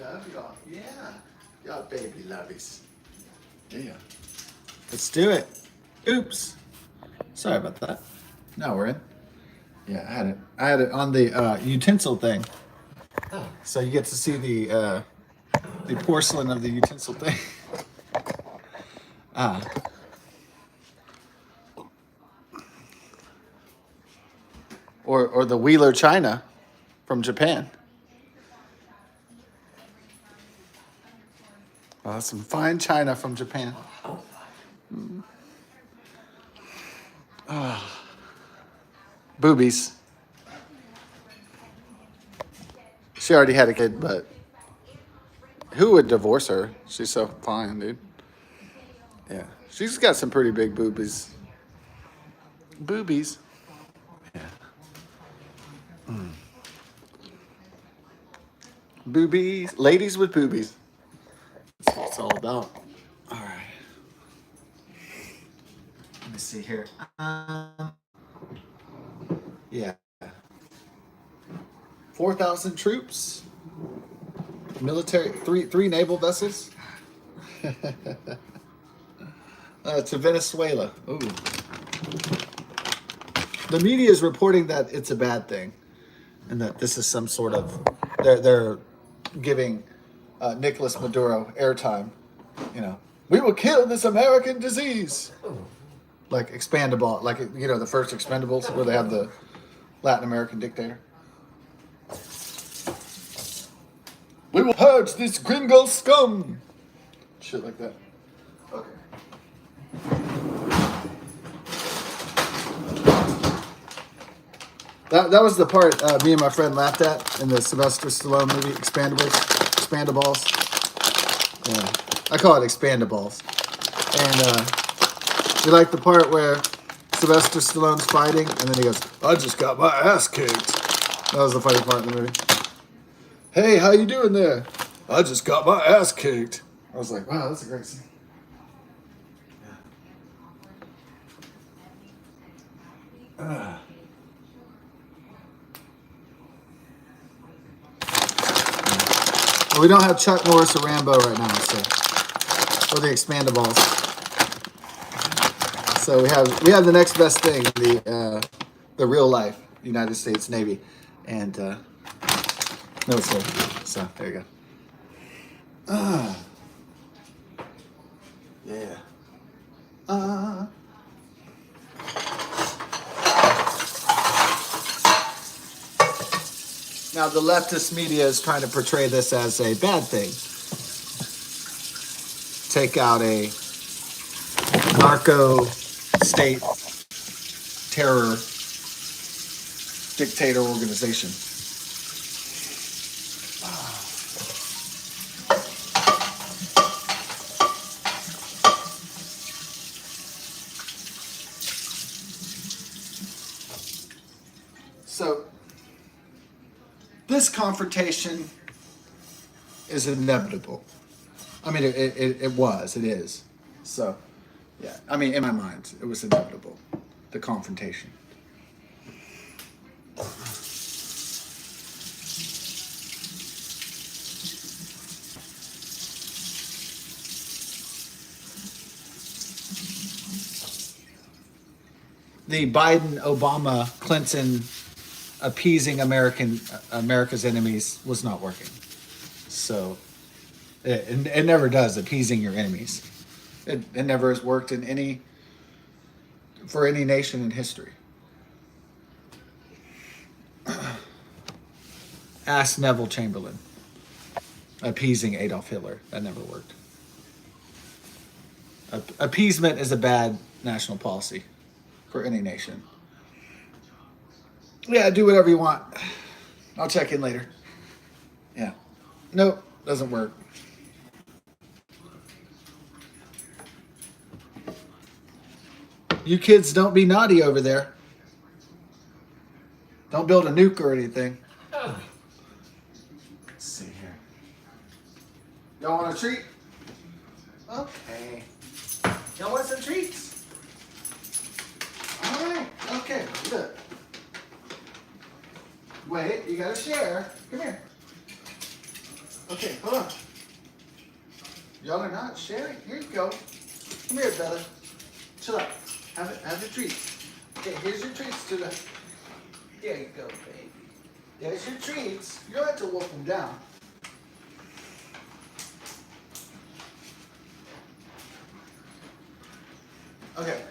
love y'all. Yeah. Y'all baby lovies. Yeah. Let's do it. Oops. Sorry about that. Now we're in. Yeah, I had it on the utensil thing. So you get to see the porcelain of the utensil thing. Or the Wheeler China from Japan. Some fine china from Japan. Boobies. She already had a kid, but who would divorce her? She's so fine, dude. Yeah, she's got some pretty big boobies. Boobies. Yeah. Boobies. Ladies with boobies. That's what it's all about. All right. Let me see here. Yeah. 4,000 troops. Military. Three naval vessels. To Venezuela. Ooh. The media is reporting that it's a bad thing, and that this is some sort of they're giving Nicolas Maduro airtime. You know, we will kill this American disease. Like Expandable, like the first Expendables where they have the Latin American dictator. We will purge this gringo scum. Shit like that. Okay. That was the part me and my friend laughed at in the Sylvester Stallone movie, Expandables. Yeah, I call it Expandables. And you like the part where Sylvester Stallone's fighting, and then he goes, "I just got my ass kicked." That was the funny part in the movie. Hey, how you doing there? I just got my ass kicked. I was like, wow, that's a great scene. Well, we don't have Chuck Norris or Rambo right now, so or the Expandables. So we have the next best thing, the real life United States Navy and military. So there you go. Yeah. Now the leftist media is trying to portray this as a bad thing. Take out a narco state terror dictator organization. So this confrontation is inevitable. I mean, it is. So, yeah, I mean, in my mind, it was inevitable, the confrontation. The Biden, Obama, Clinton appeasing America's enemies was not working. So it never does, appeasing your enemies. It never has worked for any nation in history. Ask Neville Chamberlain. Appeasing Adolf Hitler. That never worked. Appeasement is a bad national policy for any nation. Yeah, do whatever you want. I'll check in later. Yeah. Nope, doesn't work. You kids don't be naughty over there. Don't build a nuke or anything. Let's see here. Y'all want a treat? Okay. Y'all want some treats? All right. Okay, good. Wait, you gotta share. Come here. Okay, hold on. Y'all are not sharing. Here you go. Come here, Bella. Chill out. Have your treats. Okay, here's your treats, Tula. There you go, baby. There's your treats. You don't have to wolf them down. Okay.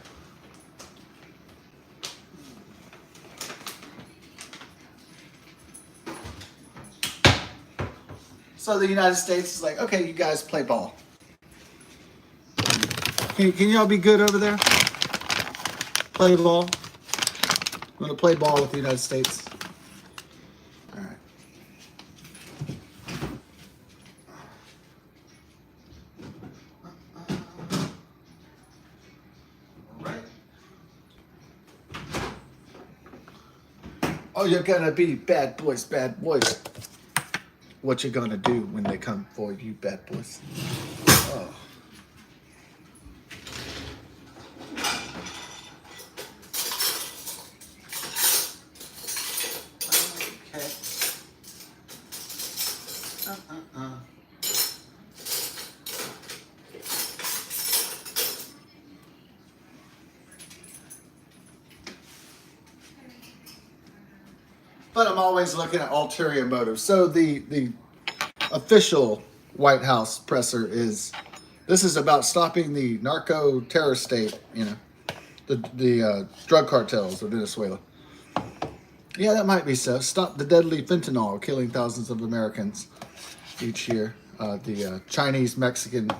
So the United States is like, okay, you guys play ball. Can y'all be good over there? Play ball. I'm gonna play ball with the United States. All right. All right. Oh, you're gonna be bad boys, bad boys. What you gonna do when they come for you, bad boys? Oh. Okay. But I'm always looking at ulterior motives. So the official White House presser is, this is about stopping the narco terror state, you know, the drug cartels of Venezuela. Yeah, that might be so. Stop the deadly fentanyl killing thousands of Americans each year. The Chinese Mexican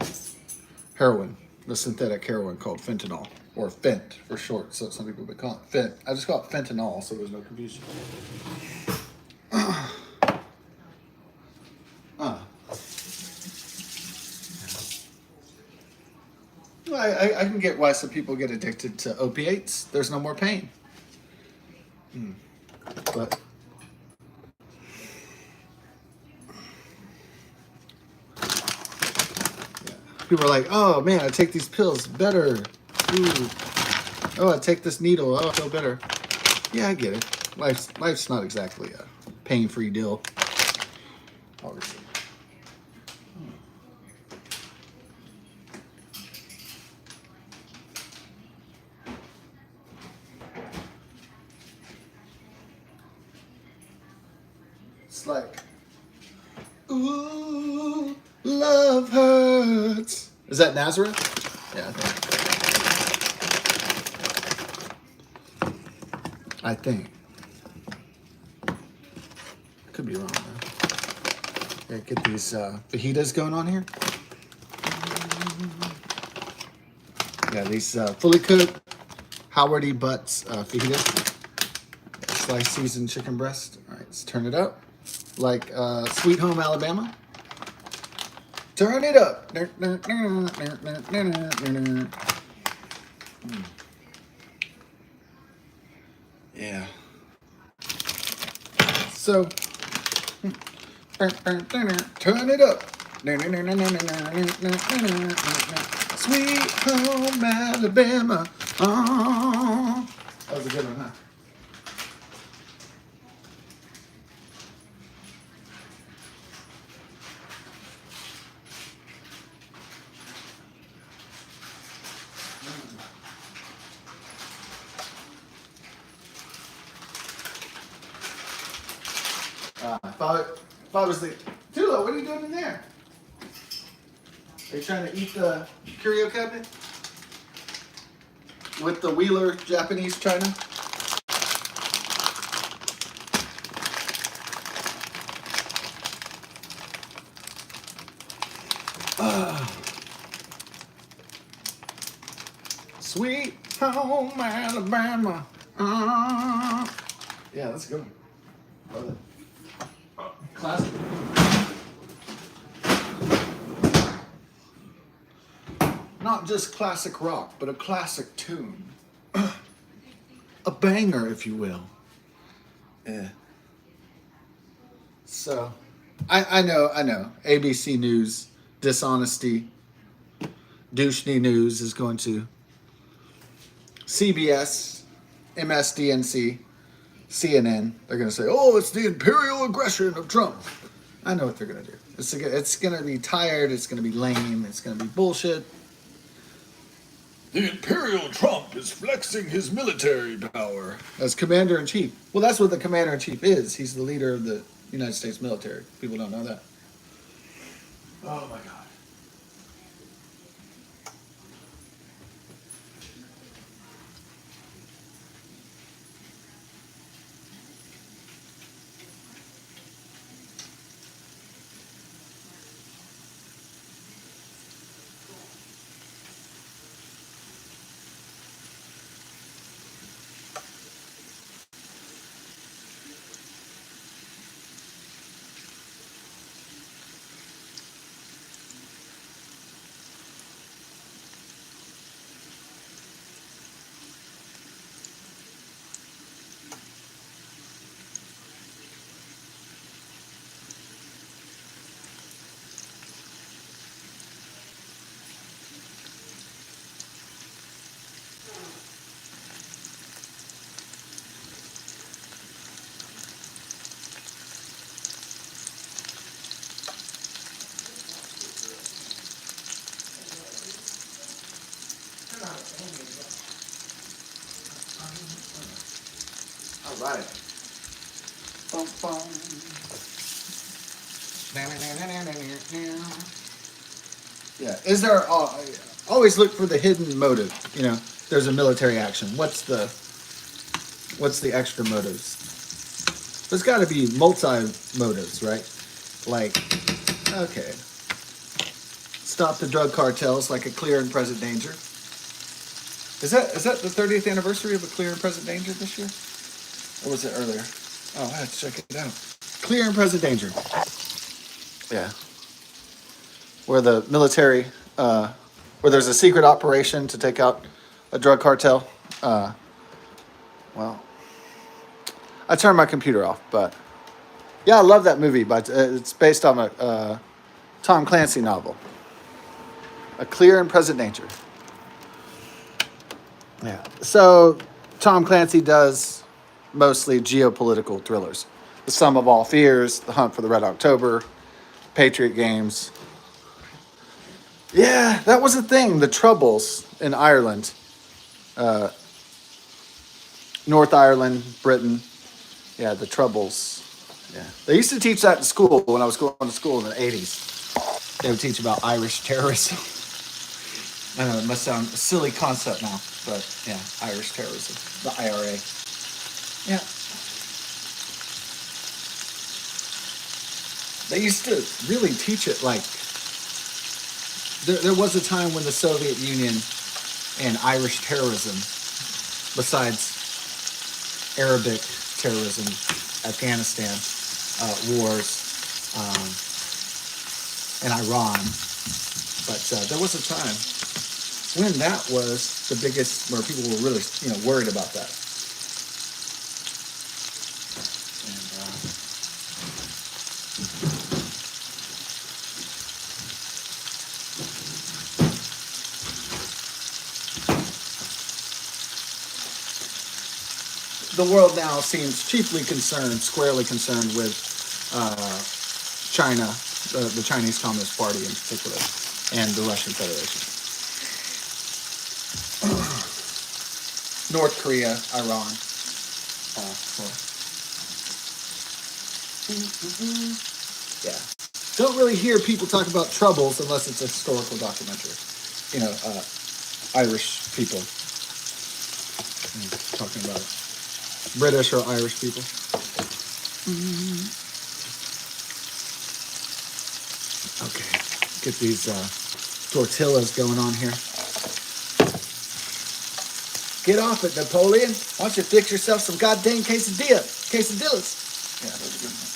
heroin, the synthetic heroin called fentanyl, or fent for short. So some people would call it fent. I just call it fentanyl, so there's no confusion. I can get why some people get addicted to opiates. There's no more pain. But people are like, oh man, I take these pills, better. Ooh. Oh, I take this needle, oh, I feel better. Yeah, I get it. Life's not exactly a pain-free deal, obviously. It's like, ooh, love hurts. Is that Nazareth? Yeah, I think. Could be wrong though. Yeah, get these fajitas going on here. Yeah, these fully cooked Howard E. Butts fajitas. Sliced seasoned chicken breast. All right, let's turn it up. Like Sweet Home Alabama. Turn it up. Yeah. So, turn it up. Sweet Home Alabama. Oh. That was a good one, huh? If I was the Tula, what are you doing in there? Are you trying to eat the curio cabinet with the Wheeler Japanese china? Sweet Home Alabama. Yeah, that's a good one. Love it. Classic. Not just classic rock, but a classic tune. A banger, if you will. Yeah. So, I know. ABC News, dishonesty, douchey news is going to CBS, MSDNC, CNN. They're going to say, oh, it's the imperial aggression of Trump. I know what they're gonna do. It's gonna be tired. It's gonna be lame. It's gonna be bullshit. The Imperial Trump is flexing his military power as commander in chief. Well, that's what the commander in chief is. He's the leader of the United States military. People don't know that. Oh my god. All right. Bum, bum. Yeah. Is there always look for the hidden motive? You know, there's a military action. What's the extra motives? There's got to be multi motives, right? Like, okay, stop the drug cartels like a clear and present danger. Is that the 30th anniversary of a clear and present danger this year, or was it earlier? Oh, I have to check it out. Clear and present danger. Yeah, where the military, where there's a secret operation to take out a drug cartel. Well, I turned my computer off, but yeah, I love that movie. But it's based on a Tom Clancy novel, A Clear and Present Danger. Yeah. So Tom Clancy does mostly geopolitical thrillers. The Sum of All Fears, The Hunt for the Red October, Patriot Games. Yeah, that was a thing. The Troubles in Ireland, North Ireland, Britain. Yeah, the Troubles. Yeah, they used to teach that in school when I was going to school in the '80s. They would teach about Irish terrorism. I know it must sound a silly concept now, but yeah, Irish terrorism, the IRA. Yeah, they used to really teach it like there was a time when the Soviet Union and Irish terrorism, besides Arabic terrorism, Afghanistan wars, and Iran, but there was a time when that was the biggest, where people were really, worried about that. And, the world now seems chiefly concerned, squarely concerned with China, the Chinese Communist Party in particular, and the Russian Federation. North Korea, Iran. Yeah. Don't really hear people talk about Troubles unless it's a historical documentary. Irish people talking about it. British or Irish people. Okay, get these tortillas going on here. Get off it, Napoleon. Why don't you fix yourself some goddamn quesadillas? Yeah, those are good ones.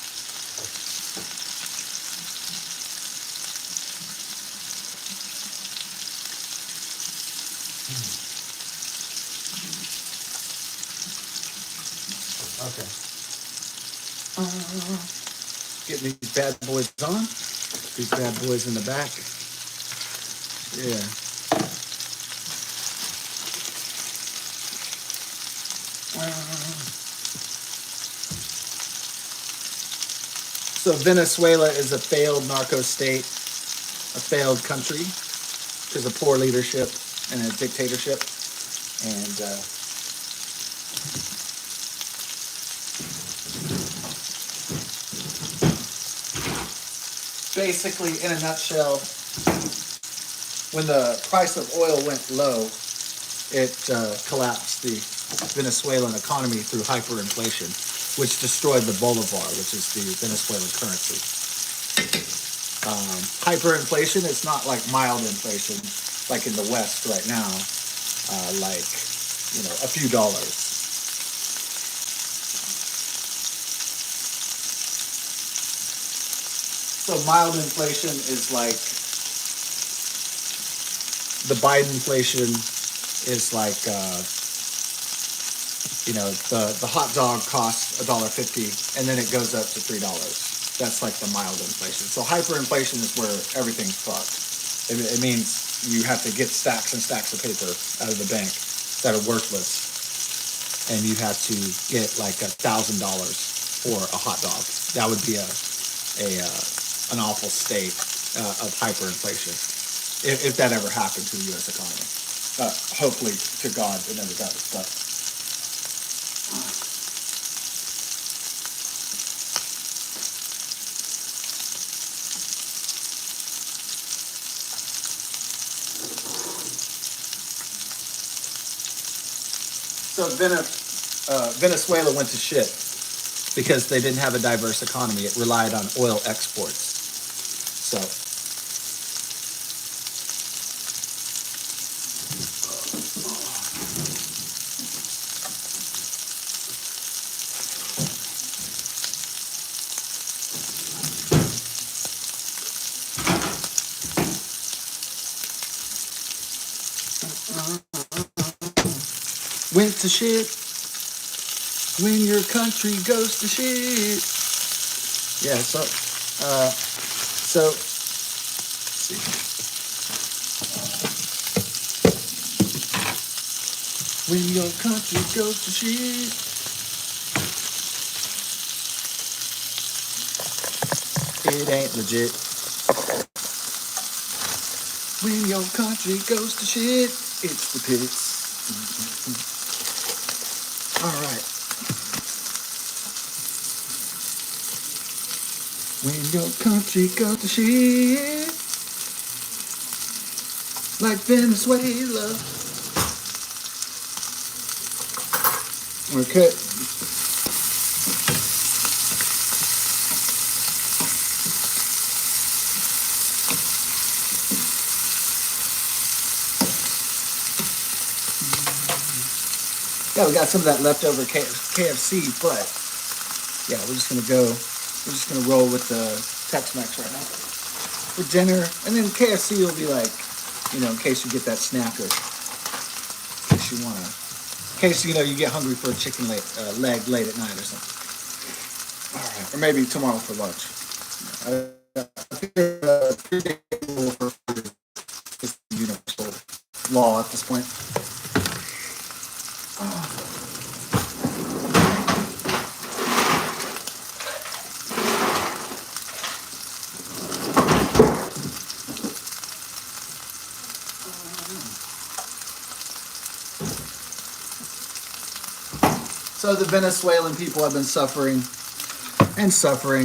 Okay. Getting these bad boys on. These bad boys in the back. Yeah. So Venezuela is a failed narco state, a failed country. There's a poor leadership and a dictatorship. And basically, in a nutshell, when the price of oil went low, it collapsed the Venezuelan economy through hyperinflation, which destroyed the bolivar, which is the Venezuelan currency. Hyperinflation is not like mild inflation, like in the West right now, like, a few dollars. So mild inflation is like the Biden inflation is like, the hot dog costs $1.50 and then it goes up to $3. That's like the mild inflation. So hyperinflation is where everything's fucked. It means you have to get stacks and stacks of paper out of the bank that are worthless, and you have to get like $1,000 for a hot dog. That would be an awful state of hyperinflation if that ever happened to the U.S. economy. Hopefully, to God, it never does. But so Venezuela went to shit because they didn't have a diverse economy. It relied on oil exports. So went to shit when your country goes to shit. Yeah, so let's see. When your country goes to shit. It ain't legit. When your country goes to shit, it's the pits. All right. When your country goes to shit, like Venezuela. Okay. Yeah, we got some of that leftover KFC, but yeah, we're just gonna roll with the Tex-Mex right now for dinner, and then KFC will be like, in case you get that snacker, in case you wanna, in case you get hungry for a chicken leg late at night or something. All right, or maybe tomorrow for lunch. I think 3-day rule for is universal law at this point. So the Venezuelan people have been suffering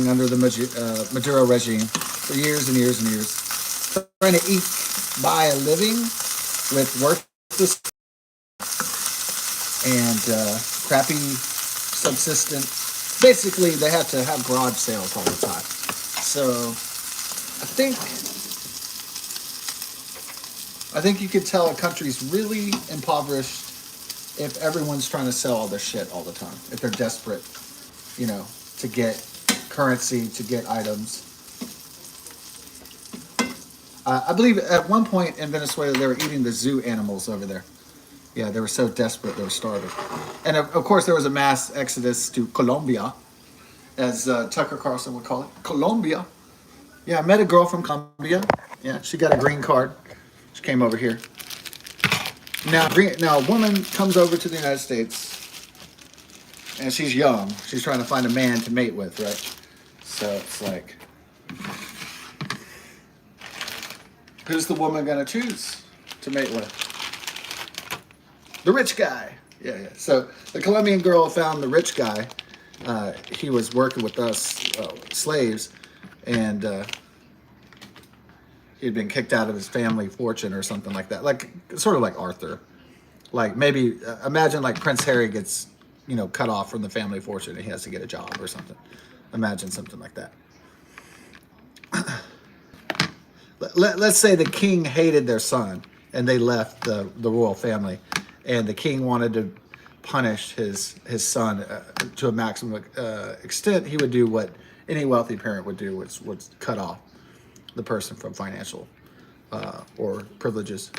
under the Maduro regime for years and years and years, trying to eke by a living with worthless and crappy subsistence. Basically, they have to have garage sales all the time. So I think you could tell a country's really impoverished if everyone's trying to sell all their shit all the time. If they're desperate, to get currency, to get items. I believe at one point in Venezuela, they were eating the zoo animals over there. Yeah, they were so desperate, they were starving. And of course, there was a mass exodus to Colombia, as Tucker Carlson would call it. Colombia. Yeah, I met a girl from Colombia. Yeah, she got a green card. She came over here. Now a woman comes over to the United States, and she's young. She's trying to find a man to mate with, right? So it's like, who's the woman gonna choose to mate with? The rich guy. Yeah, yeah. So the Colombian girl found the rich guy. He was working with us slaves, and he'd been kicked out of his family fortune or something like that. Like sort of like Arthur. Like maybe imagine like Prince Harry gets, cut off from the family fortune and he has to get a job or something. Imagine something like that. Let's say the king hated their son and they left the royal family, and the king wanted to punish his son to a maximum extent. He would do what any wealthy parent would do, which would cut off the person from financial or privileges.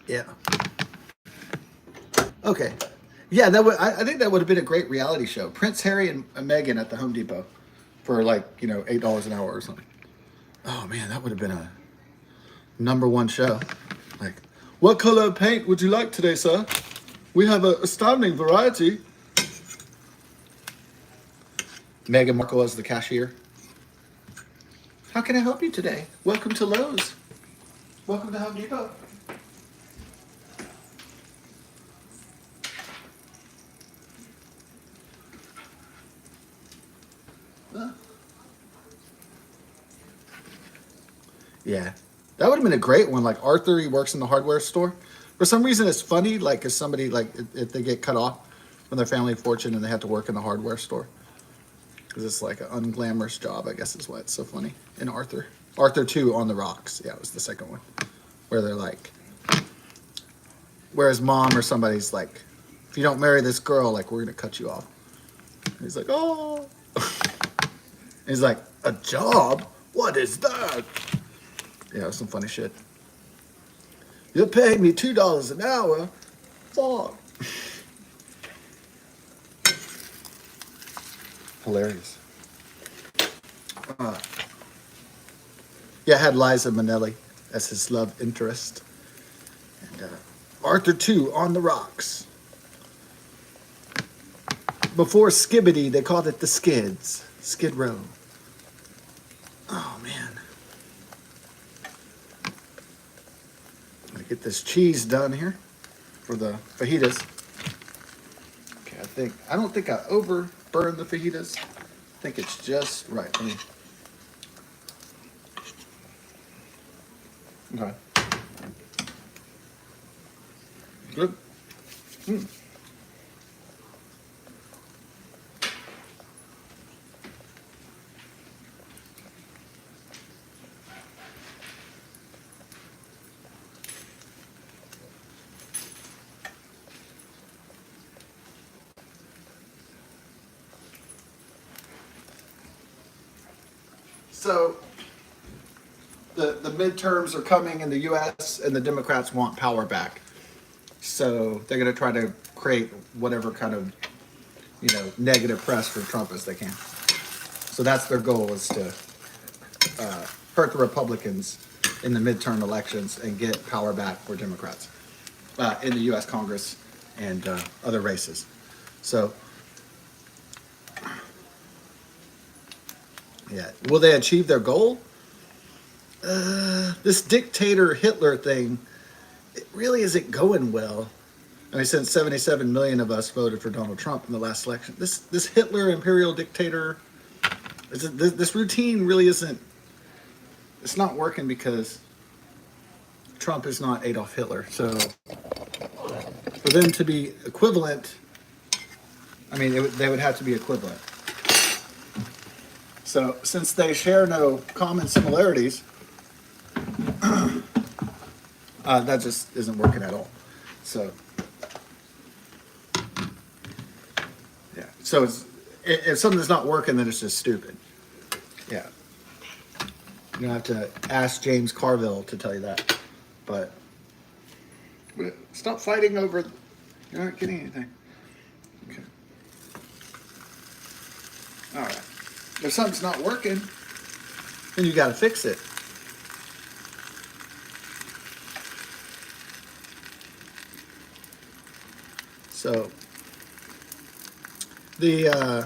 Yeah. Okay. Yeah, that would. I think that would have been a great reality show. Prince Harry and Meghan at the Home Depot for like $8 an hour or something. Oh man, that would have been a #1 show. Like, what color of paint would you like today, sir? We have an astounding variety. Meghan Markle as the cashier. How can I help you today? Welcome to Lowe's. Welcome to Home Depot. Yeah, that would have been a great one. Like Arthur, he works in the hardware store. For some reason, it's funny. Like, if somebody like if they get cut off from their family fortune and they have to work in the hardware store, because it's like an unglamorous job, I guess is why it's so funny. In Arthur, Arthur 2 on the Rocks. Yeah, it was the second one, where they're like, where his mom or somebody's like, if you don't marry this girl, like we're gonna cut you off. And he's like, oh. He's like, a job? What is that? Yeah, some funny shit. You're paying me $2 an hour? Fuck. Hilarious. Yeah, I had Liza Minnelli as his love interest. And Arthur 2 on the Rocks. Before Skibbity, they called it the Skids. Skid Row. Oh, man. Get this cheese done here for the fajitas. Okay, I don't think I overburned the fajitas. I think it's just right. Okay. Good. So the midterms are coming in the U.S. and the Democrats want power back. So they're going to try to create whatever kind of negative press for Trump as they can. So that's their goal, is to hurt the Republicans in the midterm elections and get power back for Democrats in the U.S. Congress and other races. So. Yeah. Will they achieve their goal? This dictator Hitler thing, it really isn't going well. I mean, since 77 million of us voted for Donald Trump in the last election, this Hitler imperial dictator, this routine really isn't. It's not working because Trump is not Adolf Hitler. So for them to be equivalent, I mean, they would have to be equivalent. So since they share no common similarities, that just isn't working at all. So yeah. So if something's not working, then it's just stupid. Yeah. You don't have to ask James Carville to tell you that. But stop fighting over. You're not getting anything. Okay. All right. If something's not working, then you got to fix it. So I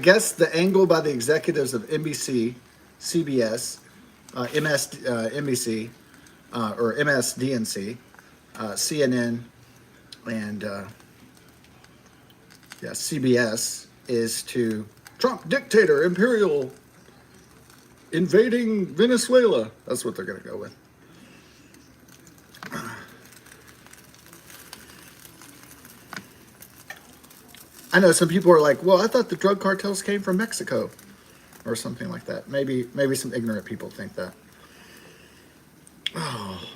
guess the angle by the executives of NBC, CBS, NBC, or MSDNC, CNN, and CBS is to Trump dictator imperial invading Venezuela. That's what they're going to go with. I know some people are like, well, I thought the drug cartels came from Mexico or something like that. Maybe some ignorant people think that. Oh,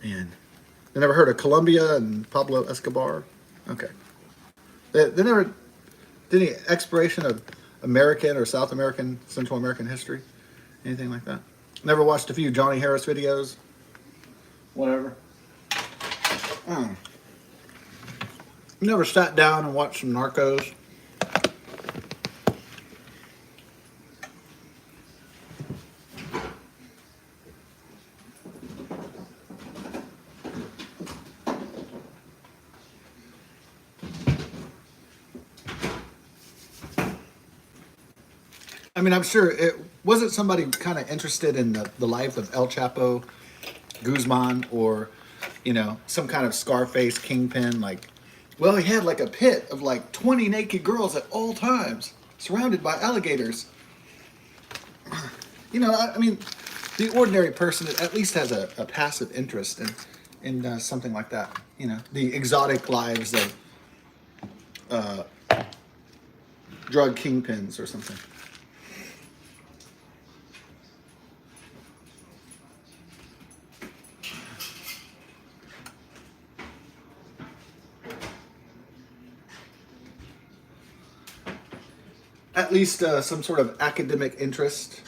man. They never heard of Colombia and Pablo Escobar? Okay. They never did any exploration of American or South American, Central American history? Anything like that? Never watched a few Johnny Harris videos? Whatever. Never sat down and watched some Narcos? I mean, I'm sure it wasn't somebody kind of interested in the life of El Chapo Guzman, or, some kind of Scarface kingpin. Like, well, he had like a pit of like 20 naked girls at all times, surrounded by alligators. I mean, the ordinary person at least has a passive interest in something like that. The exotic lives of drug kingpins or something. At least some sort of academic interest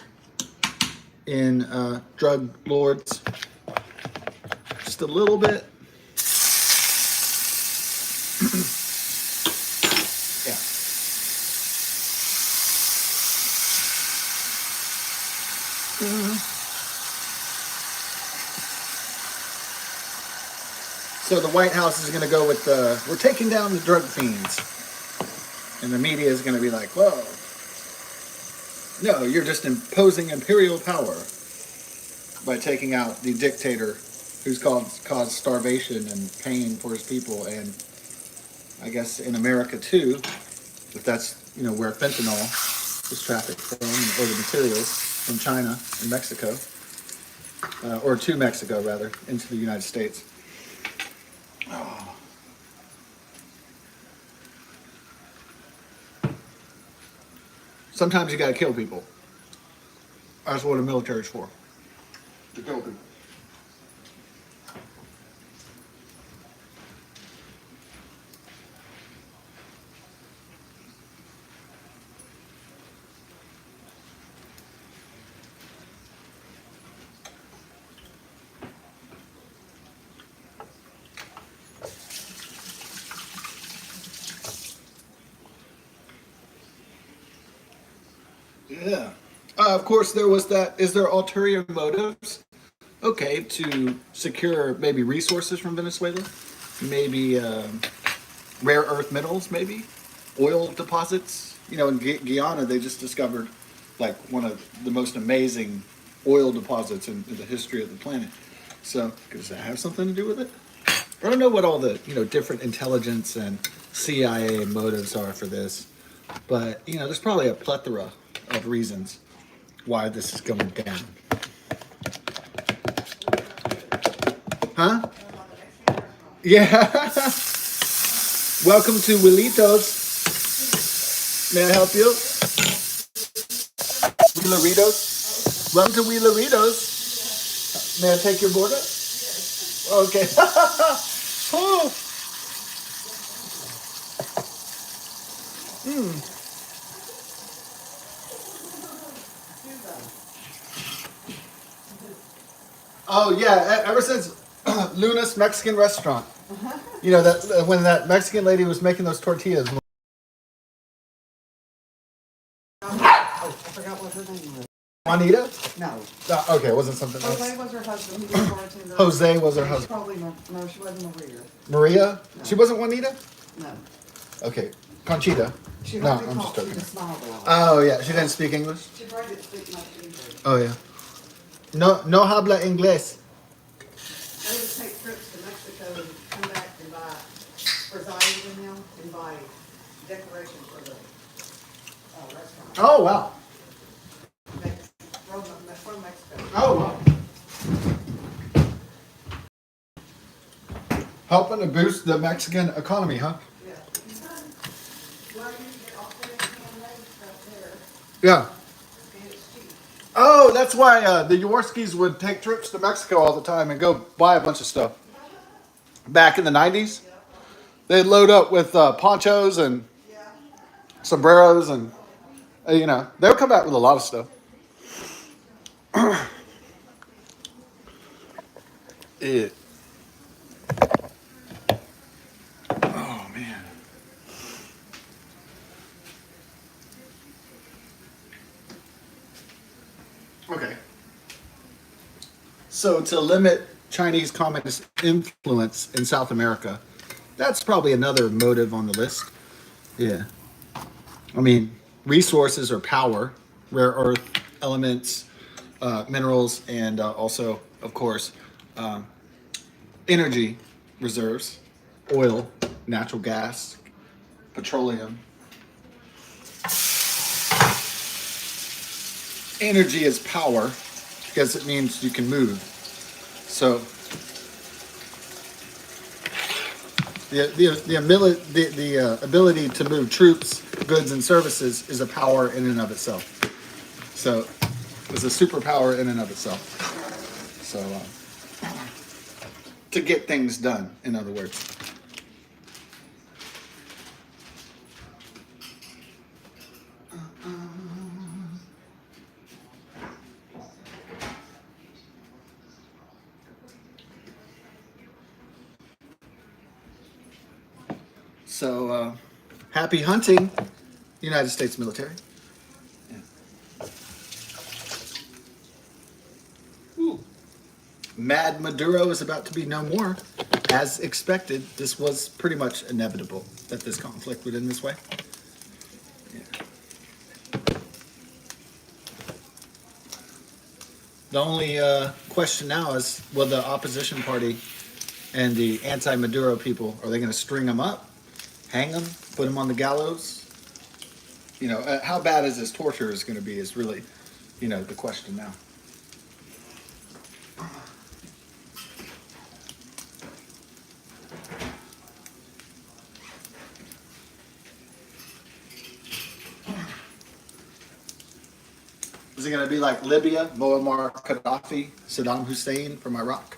in drug lords. Just a little bit. Yeah. So the White House is going to go with we're taking down the drug fiends. And the media is going to be like, whoa, no, you're just imposing imperial power by taking out the dictator who's caused starvation and pain for his people. And I guess in America too, if that's, where fentanyl is trafficked from, or the materials from China and Mexico, or to Mexico rather, into the United States. Oh. Sometimes you gotta kill people. That's what the military's for. To kill people. Yeah. Of course, there was that. Is there ulterior motives? Okay, to secure maybe resources from Venezuela, maybe rare earth minerals, maybe oil deposits. In Guyana, they just discovered like one of the most amazing oil deposits in the history of the planet. So, does that have something to do with it? I don't know what all the different intelligence and CIA motives are for this, but there's probably a plethora of reasons why this is going down. Huh? Yeah. Welcome to Willitos. May I help you? Wheeleritos? Welcome to Wheeleritos. May I take your order? Okay. Oh. Oh yeah, ever since Luna's Mexican restaurant, that when that Mexican lady was making those tortillas. I forgot what her name was. Juanita? No. Okay, it wasn't something else. Jose was her husband. He was a bartender. Jose was her husband. Probably no, she wasn't Maria. Maria? No. She wasn't Juanita? No. Okay. Conchita. She No, heard me I'm talk, just she joking. just smiled a lot. Oh yeah, she didn't speak English. She probably didn't speak much English. Oh yeah. No habla inglés. They would take trips to Mexico and come back and buy, reside in them and buy decorations for the restaurant. Oh wow. From Mexico. Oh wow. Helping to boost the Mexican economy, huh? Yeah. Well, you can get all kinds of handmade stuff there, Yeah. and it's cheap. Oh, that's why the Jaworskis would take trips to Mexico all the time and go buy a bunch of stuff. Back in the 90s, they'd load up with ponchos and Yeah. sombreros and, they would come back with a lot of stuff. It. Oh, man. Okay. So to limit Chinese communist influence in South America, that's probably another motive on the list. Yeah. I mean, resources or power, rare earth elements, minerals, and also, of course, energy reserves, oil, natural gas, petroleum. Energy is power because it means you can move. So the ability to move troops, goods, and services is a power in and of itself. So it's a superpower in and of itself. So to get things done, in other words. So happy hunting, United States military. Ooh. Mad Maduro is about to be no more. As expected, this was pretty much inevitable that this conflict would end this way. Yeah. The only question now is, will the opposition party and the anti-Maduro people, are they going to string them up, hang them, put them on the gallows? How bad is this torture is going to be is really, the question now. Is it going to be like Libya, Muammar Gaddafi, Saddam Hussein from Iraq?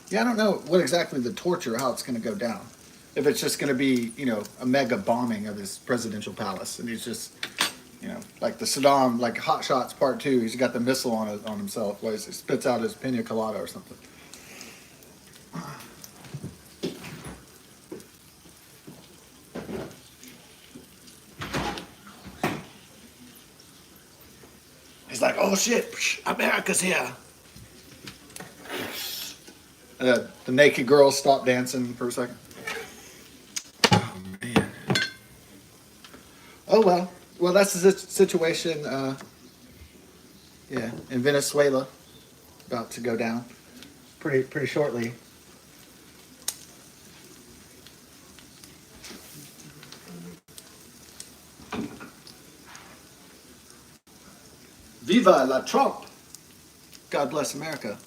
Yeah, I don't know what exactly the torture, how it's going to go down. If it's just going to be, a mega bombing of his presidential palace, and he's just, like the Saddam, like Hot Shots Part 2, he's got the missile on himself, while he spits out his pina colada or something. He's like, oh shit, America's here. The naked girl stopped dancing for a second. Oh man. Oh well. Well, that's the situation. In Venezuela, about to go down pretty shortly. Viva la Trump! God bless America.